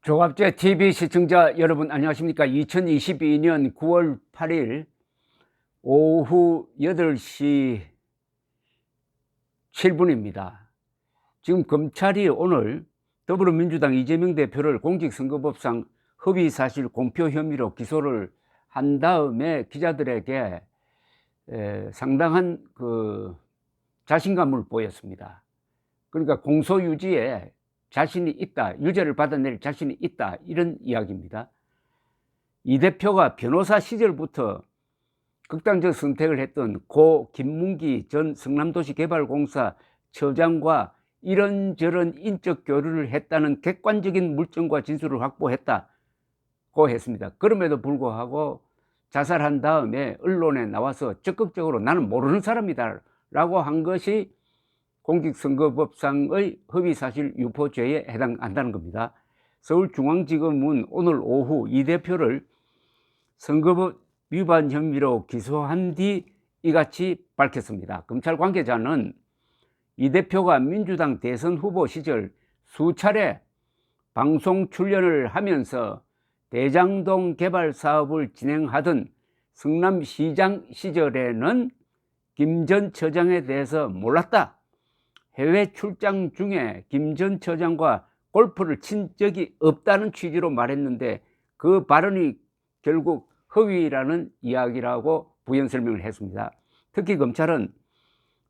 조갑제 TV 시청자 여러분 안녕하십니까. 2022년 9월 8일 오후 8시 7분입니다. 지금 검찰이 오늘 더불어민주당 이재명 대표를 공직선거법상 허위사실 공표 혐의로 기소를 한 다음에 기자들에게 상당한 자신감을 보였습니다. 그러니까 공소유지에 자신이 있다, 유죄를 받아낼 자신이 있다, 이런 이야기입니다. 이 대표가 변호사 시절부터 극단적 선택을 했던 고 김문기 전 성남도시개발공사 처장과 이런저런 인적 교류를 했다는 객관적인 물증과 진술을 확보했다고 했습니다. 그럼에도 불구하고 자살한 다음에 언론에 나와서 적극적으로 나는 모르는 사람이다 라고 한 것이 공직선거법상의 허위사실 유포죄에 해당한다는 겁니다. 서울중앙지검은 오늘 오후 이 대표를 선거법 위반 혐의로 기소한 뒤 이같이 밝혔습니다. 검찰 관계자는 이 대표가 민주당 대선 후보 시절 수차례 방송 출연을 하면서 대장동 개발 사업을 진행하던 성남시장 시절에는 김 전 처장에 대해서 몰랐다, 해외 출장 중에 김 전 처장과 골프를 친 적이 없다는 취지로 말했는데 그 발언이 결국 허위라는 이야기라고 부연 설명을 했습니다. 특히 검찰은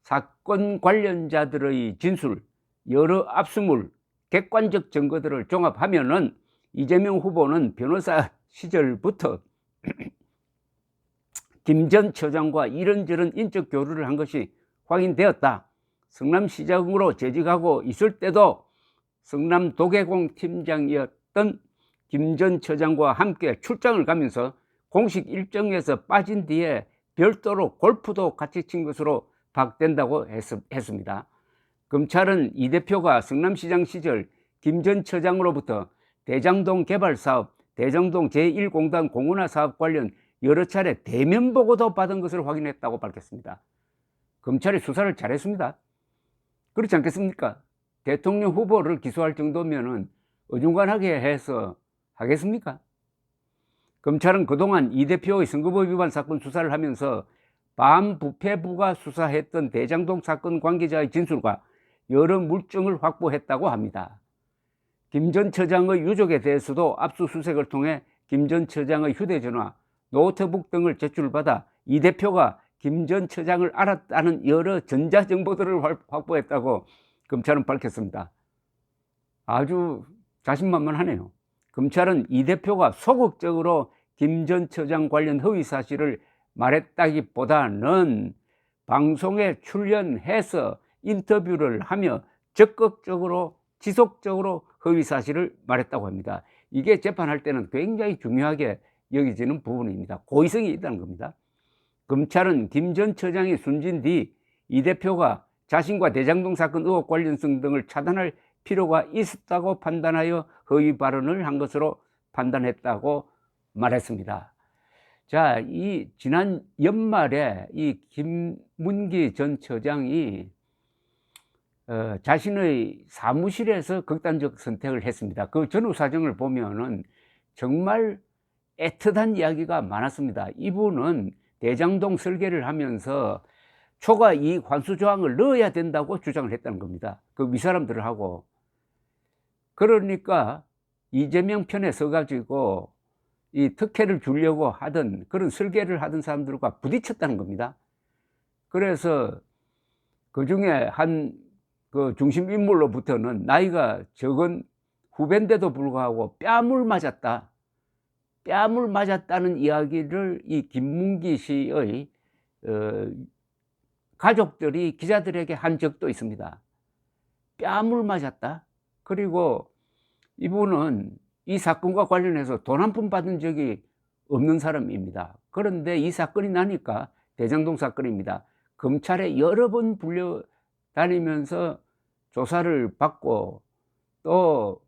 사건 관련자들의 진술, 여러 압수물, 객관적 증거들을 종합하면은 이재명 후보는 변호사 시절부터 김 전 처장과 이런저런 인적 교류를 한 것이 확인되었다. 성남시장으로 재직하고 있을 때도 성남도계공 팀장이었던 김 전 처장과 함께 출장을 가면서 공식 일정에서 빠진 뒤에 별도로 골프도 같이 친 것으로 파악된다고 했습니다. 검찰은 이 대표가 성남시장 시절 김 전 처장으로부터 대장동 개발사업, 대장동 제1공단 공원화 사업 관련 여러 차례 대면 보고도 받은 것을 확인했다고 밝혔습니다. 검찰이 수사를 잘했습니다. 그렇지 않겠습니까? 대통령 후보를 기소할 정도면은 어중간하게 해서 하겠습니까? 검찰은 그동안 이 대표의 선거법 위반 사건 수사를 하면서 반부패부가 수사했던 대장동 사건 관계자의 진술과 여러 물증을 확보했다고 합니다. 김 전 처장의 유족에 대해서도 압수수색을 통해 김 전 처장의 휴대전화, 노트북 등을 제출받아 이 대표가 김 전 처장을 알았다는 여러 전자정보들을 확보했다고 검찰은 밝혔습니다. 아주 자신만만하네요. 검찰은 이 대표가 소극적으로 김 전 처장 관련 허위 사실을 말했다기보다는 방송에 출연해서 인터뷰를 하며 적극적으로 지속적으로 허위 사실을 말했다고 합니다. 이게 재판할 때는 굉장히 중요하게 여겨지는 부분입니다. 고의성이 있다는 겁니다. 검찰은 김 전 처장이 숨진 뒤 이 대표가 자신과 대장동 사건 의혹 관련성 등을 차단할 필요가 있었다고 판단하여 허위 발언을 한 것으로 판단했다고 말했습니다. 자, 이 지난 연말에 이 김문기 전 처장이 자신의 사무실에서 극단적 선택을 했습니다. 그 전후 사정을 보면은 정말 애틋한 이야기가 많았습니다. 이분은 대장동 설계를 하면서 초과 이익 환수 조항을 넣어야 된다고 주장을 했다는 겁니다. 그 윗사람들을 하고. 그러니까 이재명 편에 서가지고 이 특혜를 주려고 하던 그런 설계를 하던 사람들과 부딪혔다는 겁니다. 그래서 그 중에 그 중심 인물로부터는 나이가 적은 후배인데도 불구하고 뺨을 맞았다는 이야기를 이 김문기 씨의 가족들이 기자들에게 한 적도 있습니다. 뺨을 맞았다. 그리고 이분은 이 사건과 관련해서 돈 한 푼 받은 적이 없는 사람입니다. 그런데 이 사건이 나니까 대장동 사건입니다. 검찰에 여러 번 불려다니면서 조사를 받고 또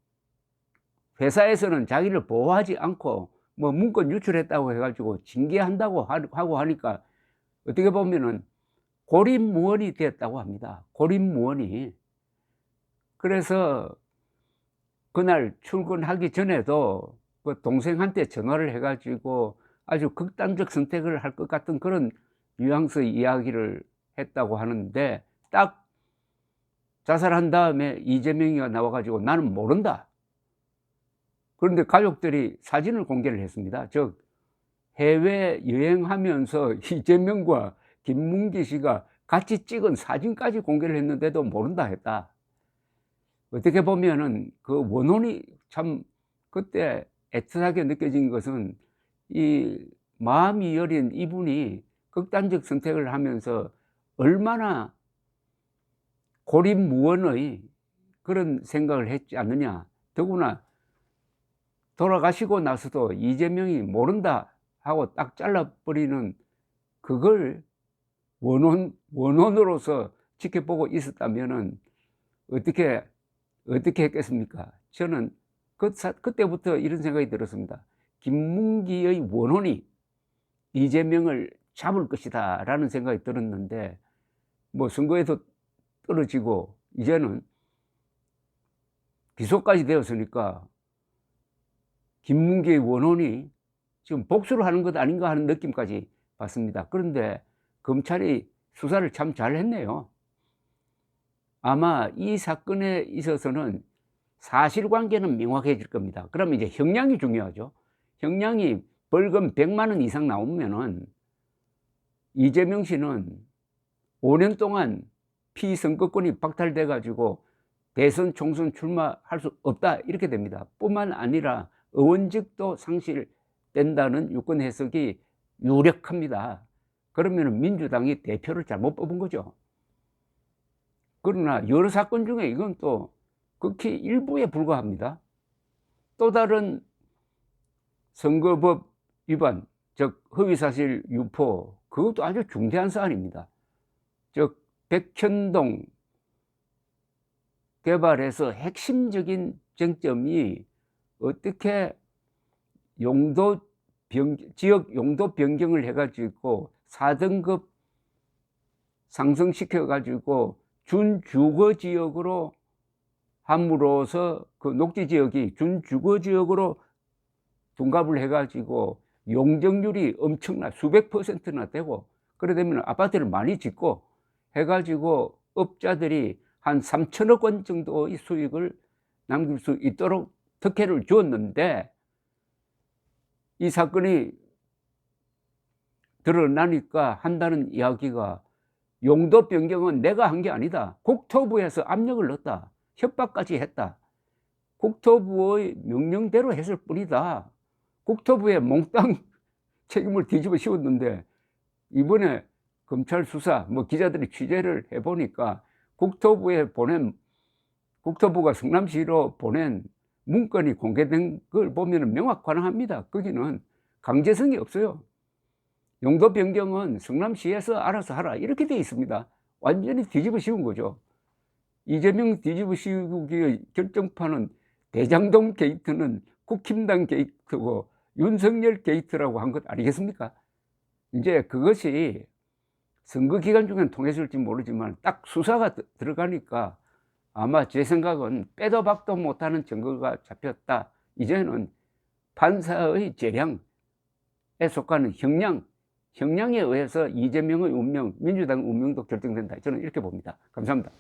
회사에서는 자기를 보호하지 않고 뭐 문건 유출했다고 해가지고 징계한다고 하고 하니까 어떻게 보면은 고립무원이 되었다고 합니다. 고립무원이. 그래서 그날 출근하기 전에도 그 동생한테 전화를 해가지고 아주 극단적 선택을 할 것 같은 그런 뉘앙스 이야기를 했다고 하는데, 딱 자살한 다음에 이재명이가 나와가지고 나는 모른다. 그런데 가족들이 사진을 공개를 했습니다. 즉 해외 여행하면서 이재명과 김문기 씨가 같이 찍은 사진까지 공개를 했는데도 모른다 했다. 어떻게 보면은 그 원혼이 참 그때 애틋하게 느껴진 것은, 이 마음이 여린 이분이 극단적 선택을 하면서 얼마나 고립무원의 그런 생각을 했지 않느냐. 더구나 돌아가시고 나서도 이재명이 모른다 하고 딱 잘라버리는 그걸 원혼으로서 지켜보고 있었다면은 어떻게 했겠습니까? 저는 그때부터 이런 생각이 들었습니다. 김문기의 원혼이 이재명을 잡을 것이다 라는 생각이 들었는데, 뭐 선거에서 떨어지고 이제는 기소까지 되었으니까 김문기의 원혼이 지금 복수를 하는 것 아닌가 하는 느낌까지 받습니다. 그런데 검찰이 수사를 참 잘했네요. 아마 이 사건에 있어서는 사실관계는 명확해질 겁니다. 그러면 이제 형량이 중요하죠. 형량이 벌금 100만 원 이상 나오면은 이재명 씨는 5년 동안 피선거권이 박탈돼 가지고 대선 총선 출마할 수 없다 이렇게 됩니다. 뿐만 아니라 의원직도 상실된다는 유권 해석이 유력합니다. 그러면 민주당이 대표를 잘못 뽑은 거죠. 그러나 여러 사건 중에 이건 또 극히 일부에 불과합니다. 또 다른 선거법 위반, 즉 허위사실 유포, 그것도 아주 중대한 사안입니다. 즉 백현동 개발에서 핵심적인 쟁점이 어떻게 지역 용도 변경을 해가지고 4등급 상승시켜가지고 준주거지역으로 함으로써 그 녹지지역이 준주거지역으로 둔갑을 해가지고 용적률이 엄청나 수백 %나 되고, 그래 되면 아파트를 많이 짓고 해가지고 업자들이 한 3천억 원 정도의 수익을 남길 수 있도록 특혜를 주었는데, 이 사건이 드러나니까 한다는 이야기가 용도 변경은 내가 한 게 아니다. 국토부에서 압력을 넣었다. 협박까지 했다. 국토부의 명령대로 했을 뿐이다. 국토부에 몽땅 책임을 뒤집어 씌웠는데, 이번에 검찰 수사, 뭐 기자들이 취재를 해보니까 국토부가 성남시로 보낸 문건이 공개된 걸 보면 명확관합니다. 거기는 강제성이 없어요. 용도 변경은 성남시에서 알아서 하라 이렇게 돼 있습니다. 완전히 뒤집어 씌운 거죠. 이재명 뒤집어 씌우기의 결정판은 대장동 게이트는 국힘당 게이트고 윤석열 게이트라고 한 것 아니겠습니까? 이제 그것이 선거 기간 중엔 통했을지 모르지만 딱 수사가 들어가니까 아마 제 생각은 빼도 박도 못하는 증거가 잡혔다. 이제는 판사의 재량에 속하는 형량에 의해서 이재명의 운명, 민주당 운명도 결정된다. 저는 이렇게 봅니다. 감사합니다.